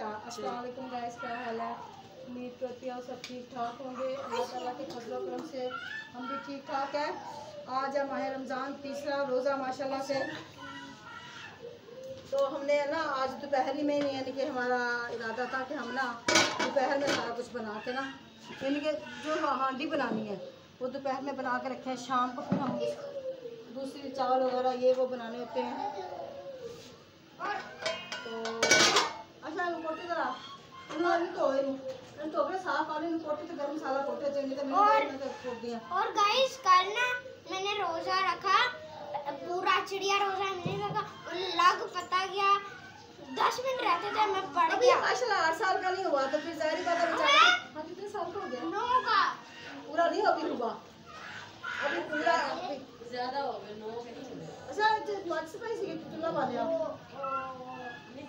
अस्सलाम वालेकुम गाइस, क्या हाल है। उम्मीद करती हूँ सब ठीक ठाक होंगे। अल्लाह ताला के फजल करम से हम भी ठीक ठाक हैं। आज है माह रमज़ान, तीसरा रोज़ा माशाल्लाह से। तो हमने ना आज दोपहरी में यानी कि हमारा इरादा था कि हम ना दोपहर में सारा कुछ बना के ना यानी कि जो हांडी बनानी है वो दोपहर में बना के रखे हैं। शाम को फिर हम दूसरी चावल वगैरह ये वो बनाने होते हैं। तो अच्छा कोटे जरा तो साफ पानी में कोटे तो गरम मसाला कोटे चाहिए तो मैंने छोड़ दिया। और गाइस कल ना मैंने रोजा रखा, पूरा चिड़िया रोजा मैंने रखा, लग पता गया 10 मिनट रहते थे मैं पड़ गया। माशाल्लाह 8 साल का नहीं हुआ तो फिर जाहिर बात है बेचारा। हां कितने साल का हो गया? 9 का पूरा नहीं अभी हुआ, अभी पूरा ज्यादा हो गया 9 के नहीं हुए। अच्छा माचिस पे से चूल्हा पा लिया नहीं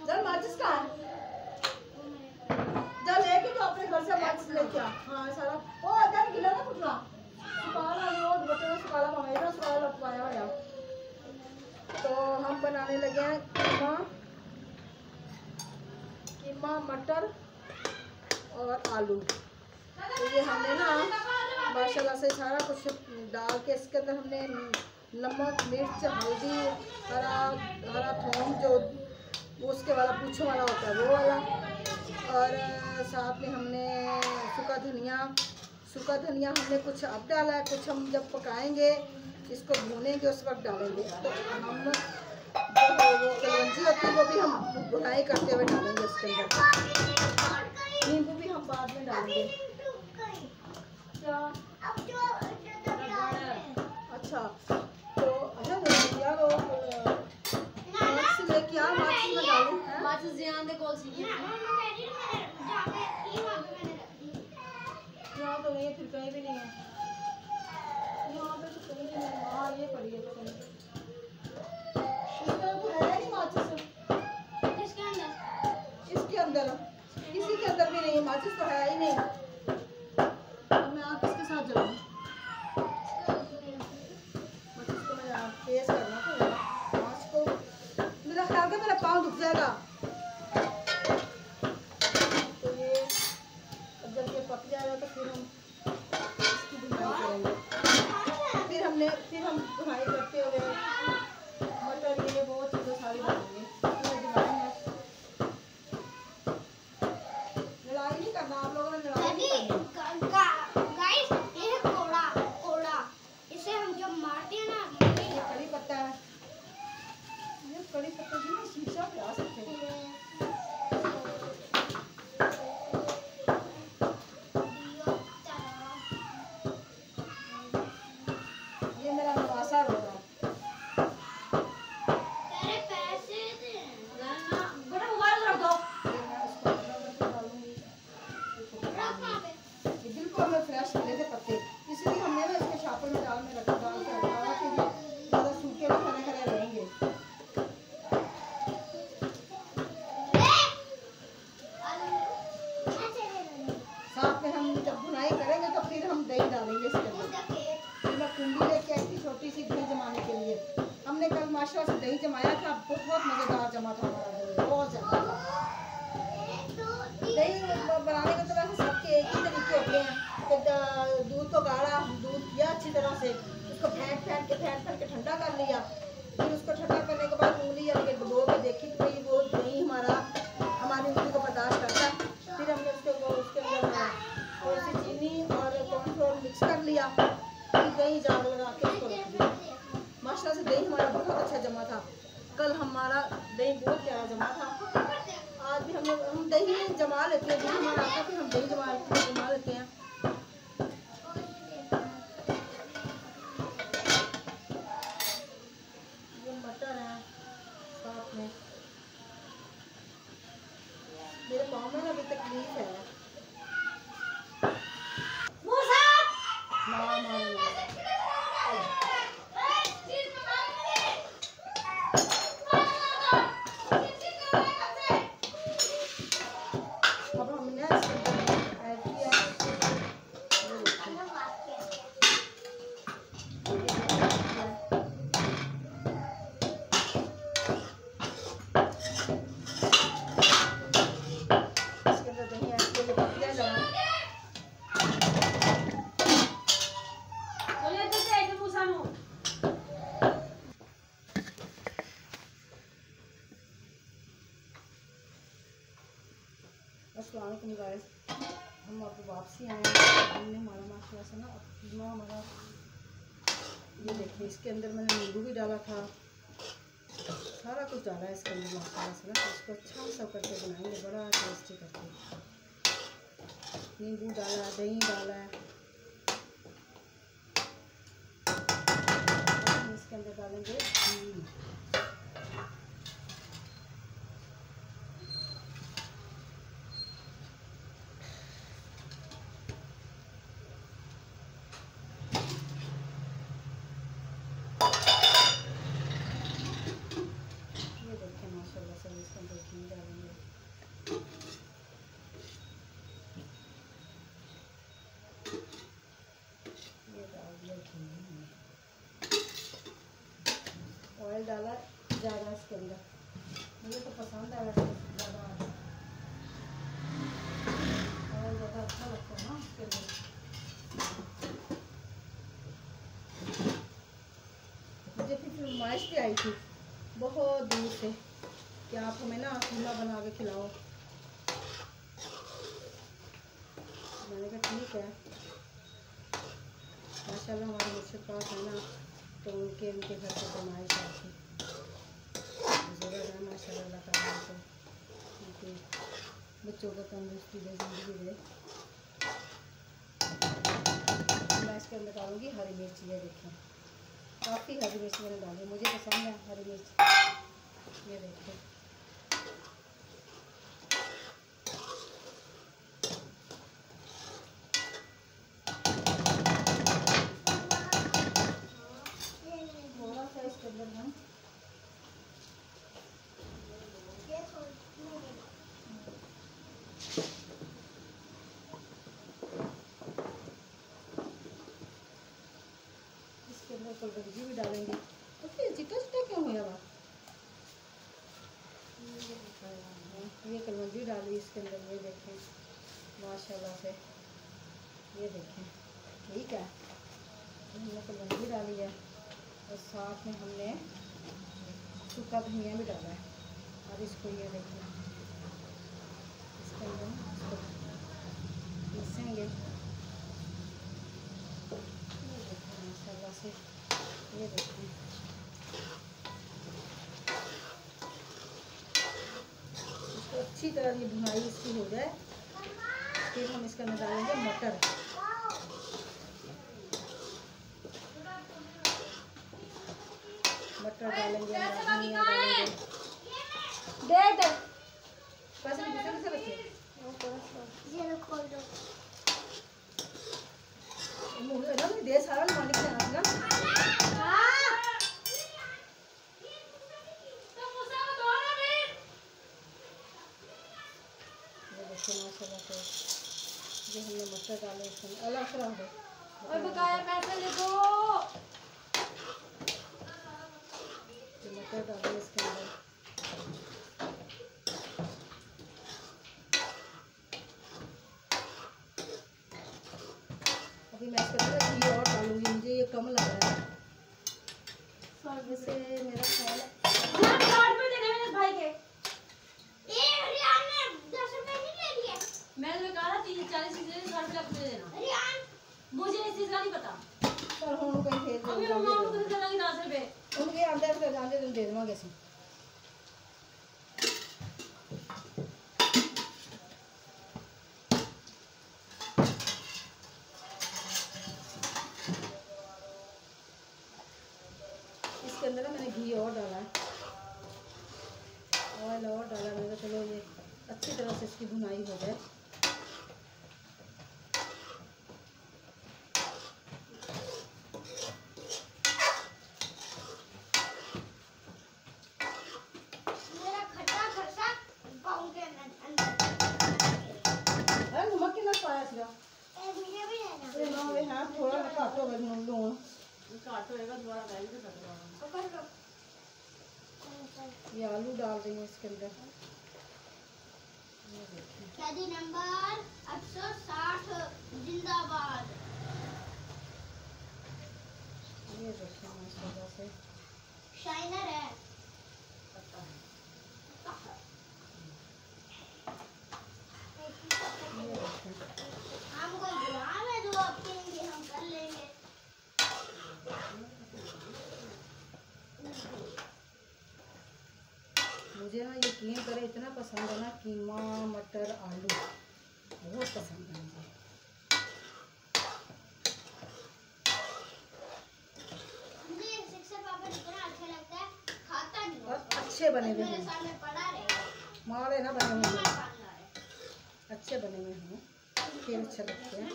जल माचिस का जल लेके तो अपने घर से माचिस लेके आ। हां सारा ओ जल गिला ना कुटला सुकाला रोज बच्चे ने सुकाला मंगाया सुकाला लटवाया हुआ। तो हम बनाने लगे हैं कीमा मटर और आलू। तो ये हमने ना माशाल्लाह से सारा कुछ डाल के इसके अंदर हमने नमक मिर्च हल्दी हरा थोम जो उसके वाला पूछो वाला होता है वो वाला, और साथ में हमने सूखा धनिया हमने कुछ अब डाला है, कुछ हम जब पकाएंगे इसको भूनेंगे उस वक्त डालेंगे। तो हम जो वो कलौंजी होती है वो भी हम भुनाई करते हुए डालेंगे इसके अंदर। नींबू भी हम बाद में डालेंगे। क्या अच्छा तो अच्छा यार वो माचिस लेके आ, माचिस में डालूं माचिस ध्यान दे कौन सी यहाँ तो नहीं है, फिर कहीं भी नहीं है यहाँ पे तो कहीं भी नहीं है। हाँ ये पड़ी है तो कहीं इसके अंदर है नहीं माचिस। इसके अंदर किसी के अंदर भी नहीं है माचिस, तो है ही नहीं। मैं आप किसके साथ जलाऊं माचिस को? मैं तेज करना तो माच को मेरा ख्याल है मेरा पाँव दुख जाएगा। तो ये जब ये पक जाएगा तो फिर हम इसकी बुनाई करेंगे। फिर हम बुनाई करते हुए मटर ये बहुत चीज़ें सारी बनाएंगे। लड़ाई नहीं करना आप लोगों ने, लड़ाई नहीं करना। गाइस ये है कोड़ा, इसे हम जब मारते हैं ना ये कड़ी पत्ता है, ये कड़ी पत्ता भी ना शीशा पे आ सकते हैं। ये मेरा नवासा रो रहा है। तेरे पैसे दे ना बेटा मोबाइल रख दो। ये मैं उसको अंदर डालूंगी। ये बिल्कुल हमें फ्रेश मिले थे पत्ते, इसलिए हमने ना इसके शापर में डाल के रखा कि ज़्यादा सूखे ना खड़े रहेंगे। साथ में हम जब बुनाई करेंगे तो फिर हम दही डालेंगे इसके अंदर। मैं कुंडी लेके आई थी छोटी सी दही जमाने के लिए। हमने कल माशाल्लाह से दही जमाया था, बहुत मज़ेदार जमा था हमारा दही, बहुत ज़्यादा। दही बनाने के तो वैसे सबके एक ही तरीके होते हैं कि दूध को गाढ़ा दूध किया अच्छी तरह से, उसको फेंट के ठंडा कर लिया। फिर उसको ठंडा करने के बाद उंगली या डुबो के देखी कि भाई वो दही हमारी उंगली को बर्दाश्त करता है। फिर हमने उसके अंदर थोड़ी सी चीनी और कॉर्नफ्लोर मिक्स कर लिया, फिर दही जाग लगा के उसको रख दिया। माशाल्लाह से दही हमारा बहुत अच्छा जमा था। कल हमारा दही बहुत प्यारा जमा था। आज भी हम दही जमा लेते हैं, दही हमारा आता है फिर हम दही जमा लेते हैं। ये मटर है साथ में। मेरे पाँव में ना अभी तकलीफ है। अब हमने ऐड किया अस्सलाम वालेकुम गाइस, हम अब वापसी आए हैं। हमने हमारा माशाल्लाह से ना कीमा हमारा, ये देखिए इसके अंदर मैंने नींबू भी डाला था, सारा कुछ डाला है इसके अंदर माशाल्लाह से ना। इसको अच्छा सा करके बनाएंगे, बड़ा टेस्टी करके। नींबू डाला, दही डाला है, इसके अंदर डालेंगे घी। ये देखिए माशाल्लाह से इसके अंदर घी डालेंगे। ये डाल दिया घी, ऑयल डाला ज़्यादा इसके अंदर, मुझे तो पसंद है वैसे ज़्यादा ऑयल, ज़्यादा अच्छा लगता है ना इसके अंदर। मुझे फिर फरमाइश भी आई थी बहुत दूर से कि आप हमें ना कीमा बना के खिलाओ। मैंने कहा ठीक है, माशाल्लाह हमारे मुर्शिद पास है ना, तो उनके घर पर फरमाइश आई थी। ज़रूर है माशाल्लाह, अल्लाह ताला को उनके बच्चों को तंदुरुस्ती दे, ज़िंदगी दे। मैं इसके अंदर डालूँगी हरी मिर्च। ये देखें काफ़ी हरी मिर्च मैंने डाली, मुझे पसंद है हरी मिर्च। ये देखिए थोड़ा सा इसके अंदर हम इसके अंदर कलौंजी भी डालेंगे। तो फिर चिट्टा चिट्टा क्यों हुआ हुआ? ये कलौंजी डाली इसके अंदर। ये देखें माशाल्लाह से, ये देखें ठीक है, हमने कलौंजी डाली है और साथ में हमने सूखा धनिया भी डाला है। और इसको ये देखिए इसके अंदर इसको पीसेंगे। ये देखिए माशाल्लाह से, ये देखिए इसको अच्छी तरह ये भुनाई इसकी हो जाए, फिर हम इसके अंदर डालेंगे मटर। मटर डालेंगे, धनिया डालेंगे। दे दे पैसे भी कैसे रखे ये खोल दो। मुझे ना दे सारा मालिक से आना ना। ये देखिए माशाल्लाह से, ये हमने मटर डाले इसमें। अल्लाह से रख दो और बकाया पैसे ले दो। मटर डाले इसके अंदर। अभी मैं इसके अंदर घी और डालूंगी, मुझे ये कम लग रहा है वैसे मेरा ख्याल है। भाई के मैंने कहा 30-40 चीजें 60 रुपये दे देना, मुझे इस चीज का नहीं पता। पर हम कोई भेज अभी मम्मा को तो देना 10 रुपये उनके अंदर से जाने तुम दे देवांगे सी। इसके अंदर ना मैंने घी और डाला है, ऑयल और डाला है। मैंने चलो ये अच्छी तरह से इसकी भुनाई हो जाए। नमक कितना पाया था? थोड़ा घट हो गया लून, घट होएगा दोबारा डाल के सकता। ये आलू डाल रही हूँ इसके अंदर। कैदी नंबर 860 जिंदाबाद। ये देखिए माशाल्लाह से शाइनर है। इतना पसंद है ना, कीमा मटर आलू बहुत पसंद है मुझे। और अच्छे बने हुए हैं, मारे ना बने हुए हैं, अच्छे बने हुए हैं, फिर अच्छे लगते हैं।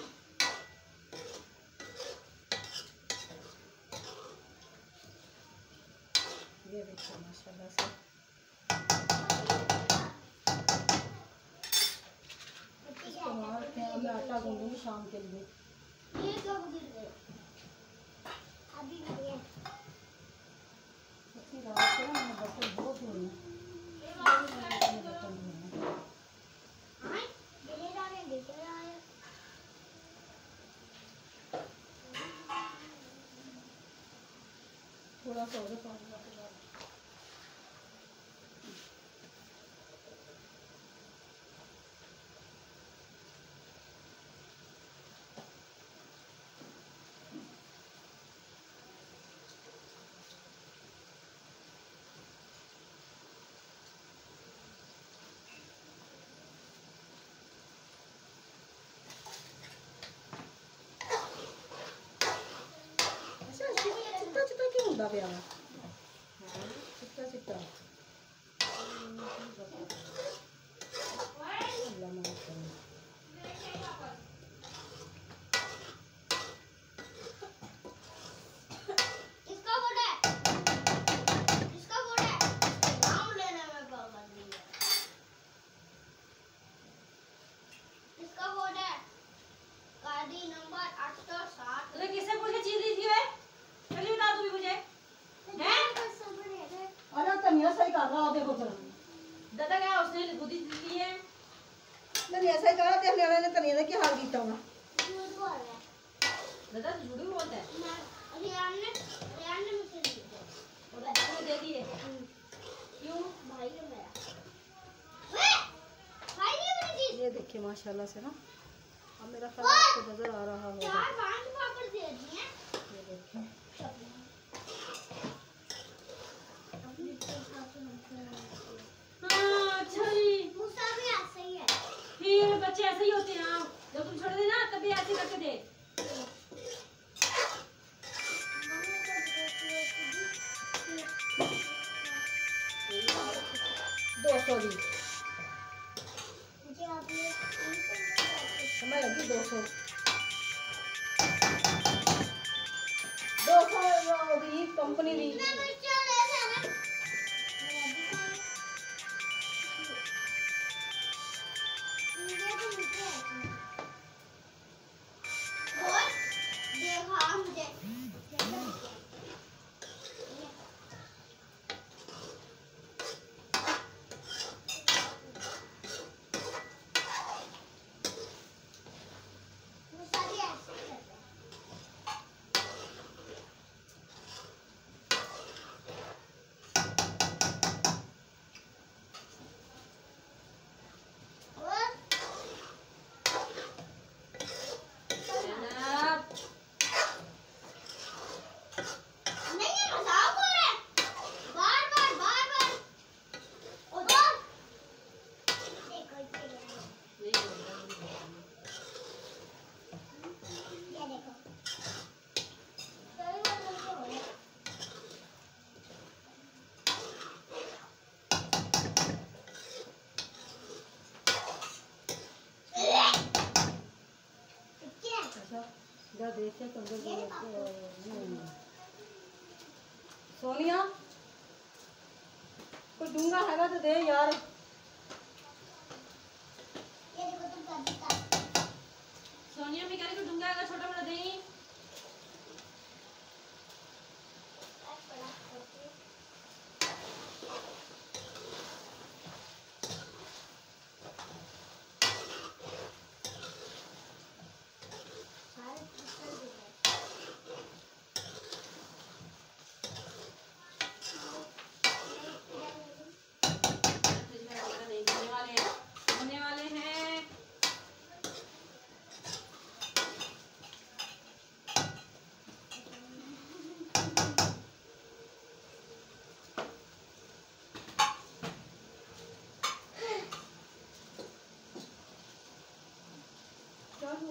ये देखिए माशाल्लाह से इसको मारते हैं। मैं आटा गूंदूंगी शाम के लिए। रात को मैंने बर्तन बहुत धोए हैं। थोड़ा सा और पानी चिट्टा पे आवा चिट्टा चिट्टा सही कर रहा देखो दादा क्या उसने बुद्धि दी है। नहीं ऐसा ही कहा देख लेना ने तनिया ने क्या हाल कीता होगा। दादा झूठ भी बोलता है। रियान ने मुझे दी और आपने दे दिए क्यों? भाई है मेरा। भाई ये मेरी चीज ये देखिए माशाल्लाह से ना। अब मेरा ख्याल आपको नजर आ रहा होगा। 4-5 पापड़ दे दिए ये देखिए। बच्चे ऐसे ही होते हैं। जब तुम छोड़ देना तभी ऐसे करके दे। 200 दी हमें लगी 200 दी कंपनी दी। देखे तो सोनिया कोई डूंगा है ना तो दे यार। सोनिया मैं कह रही हूँ डूंगा है छोटा बड़ा दे।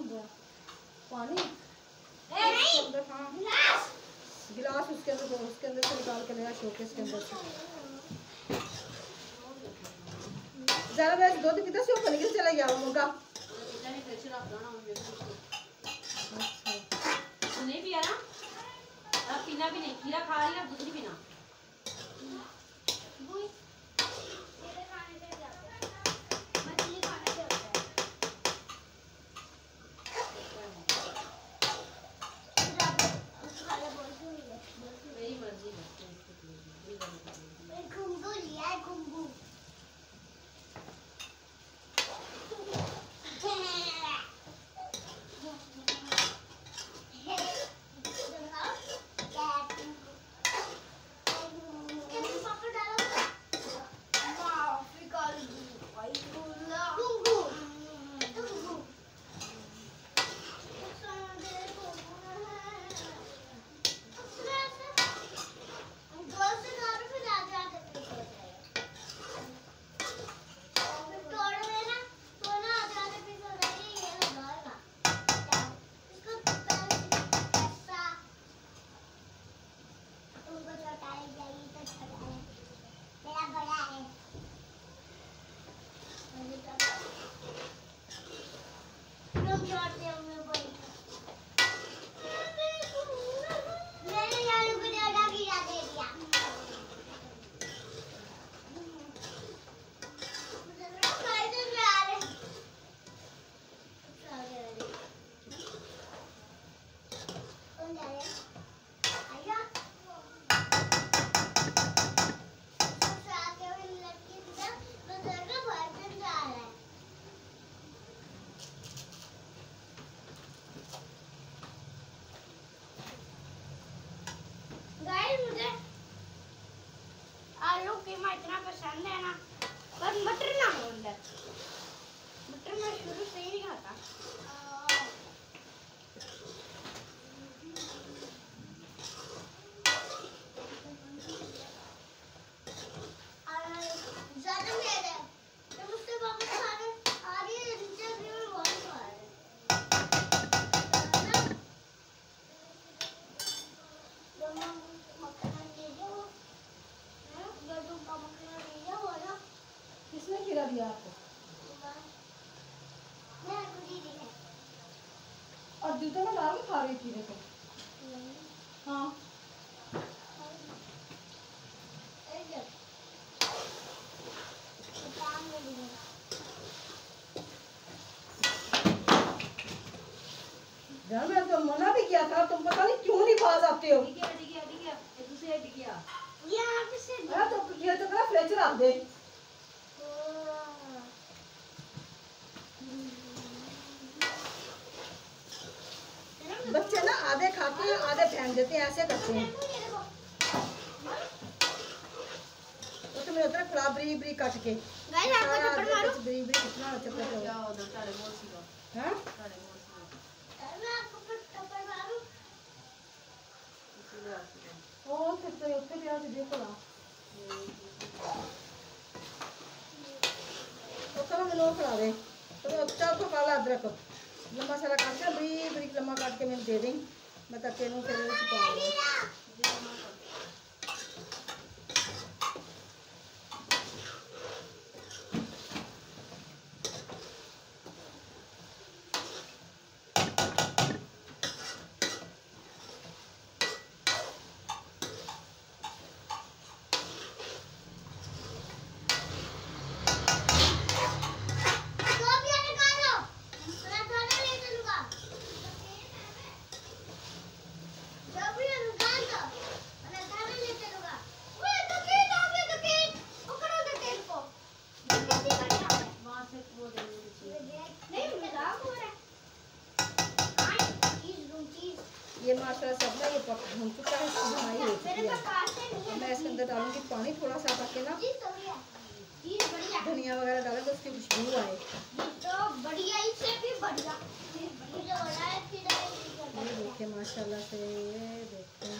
पानी नहीं अंदर, हाँ गिलास गिलास उसके अंदर से निकाल के लेगा शोकेस के अंदर से। ज़्यादा मैं दूध पीता से ऊपर निकल चला गया वो मुर्गा। अच्छा नहीं पिया ना, अब पीना भी नहीं, खीरा खा रही है, दूध नहीं पीना। मेरी मर्जी है। घुंघू लिया है, घुंघू आलू कीमा इतना पसंद है ना, पर मटर ना हो अंदर। मटर मैं शुरू से ही नहीं खाता। ज़्यादा नहीं है, तो मुझसे वापस आ रही है, नीचे भी बहुत आ रहे हैं। किसने खीरा दिया आपको? और जूतों में डाल के खा रही थी देखो। हाँ यार मैं तो मना भी किया था, तुम पता नहीं क्यों नहीं पास आते हो। डिगिया डिगिया डिगिया, एक दूसरे डिगिया। यहाँ पे से अरे तो ये तो करा फ्लेच रख दे। बच्चे ना आधे खाते हैं आधे फेंक देते हैं, ऐसे करते हैं। तो तुम्हें उतना खराब बरीक बरीक काट के गाइस आपको थप्पड़ मारूं? बरीक बरीक कितना अच्छा करते हो। जाओ उधर सारे मोर सीगा, हैं सारे मोर सीगा। मैं आपको थप्पड़ मारूं? इसीलिए आती है। ओ तो उत्ते भी आज देखो ना तो कल मैं लोग खा दे तो अच्छा तो काला अदरक लम्बा सारा काट के बरीक बरीक लम्बा काट के मैंने दे दी। मैं तक तेनों फिर छुपा दूंगी। वहाँ से वो दे दो ये माशाल्लाह सब ना ये पक भून चुका है, इसकी बनाई हो चुकी है। अब मैं इसके अंदर डालूंगी पानी थोड़ा सा ताकि ना धनिया वगैरह डालें तो उसकी खुशबू आए। ये देखिए माशाल्लाह से, ये देखिए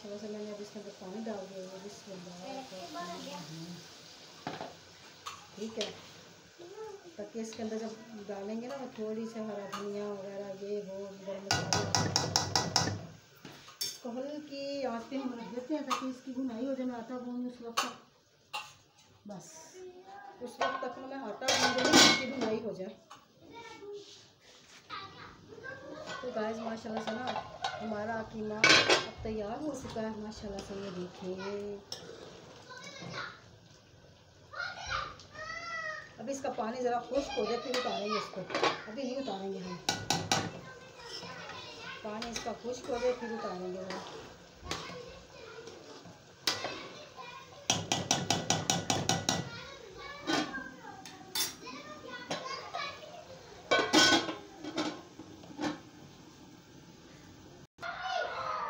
माशाल्लाह से मैंने अब इसके अंदर पानी डाल दिया है। ठीक है, ताकि इसके अंदर जब डालेंगे ना थोड़ी सी हरा धनिया वगैरह ये वो गरम मसाला इसको हल्की आँच पे हम रख देते हैं ताकि इसकी भुनाई हो जाए। मैं आटा भून उस वक्त तक, बस उस वक्त तक मैं आटा भून दूँगी, इसकी भुनाई हो जाए। तो गाइस माशाल्लाह से ना हमारा कीमा अब तैयार हो चुका है माशाल्लाह से। ये देखिए अब इसका पानी ज़रा खुश्क हो जाए फिर उतारेंगे इसको, अभी नहीं उतारेंगे हम। पानी इसका खुश्क हो जाए फिर उतारेंगे हम।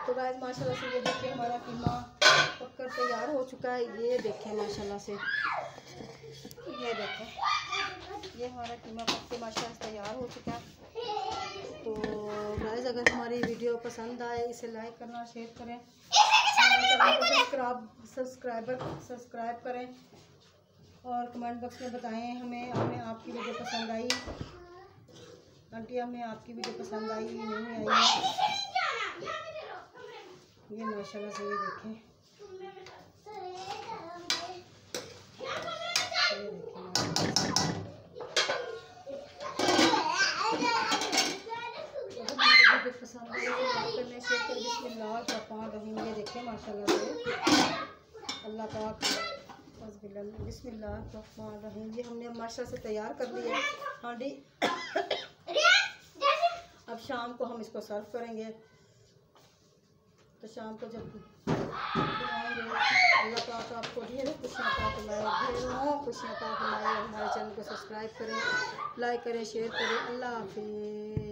तो गाइस माशाल्लाह से ये देखिए हमारा कीमा पककर तैयार हो चुका है। ये देखें माशाल्लाह से, ये देखें ये हमारा कीमा पक के माशाल्लाह से तैयार हो चुका है। तो गाइस अगर हमारी वीडियो पसंद आए इसे लाइक करना, शेयर करें, हमारे चैनल को सब्सक्राइब करें और कमेंट बॉक्स में बताएं हमें आपकी वीडियो पसंद आई। आंटी हमें आपकी वीडियो पसंद आई नहीं आई। ये माशाल्लाह से ये देखें, ये देखें पसंद है करने से बिस्मिल्लाहिर्रहमानिर्रहीम। ये देखें माशाल्लाह से अल्लाह पाक बिस्मिल्लाहिर्रहमानिर्रहीम। ये हमने माशाल्लाह से तैयार कर लिया है हांडी। अब शाम को हम इसको सर्व करेंगे। तो शाम को जब बनाएंगे अल्लाह पाक आपको ढेरों खुशियाँ अता फरमाए, ढेरों खुशियाँ अता फरमाए। हमारे चैनल को सब्सक्राइब करें, लाइक करें, शेयर करें। अल्लाह हाफिज़।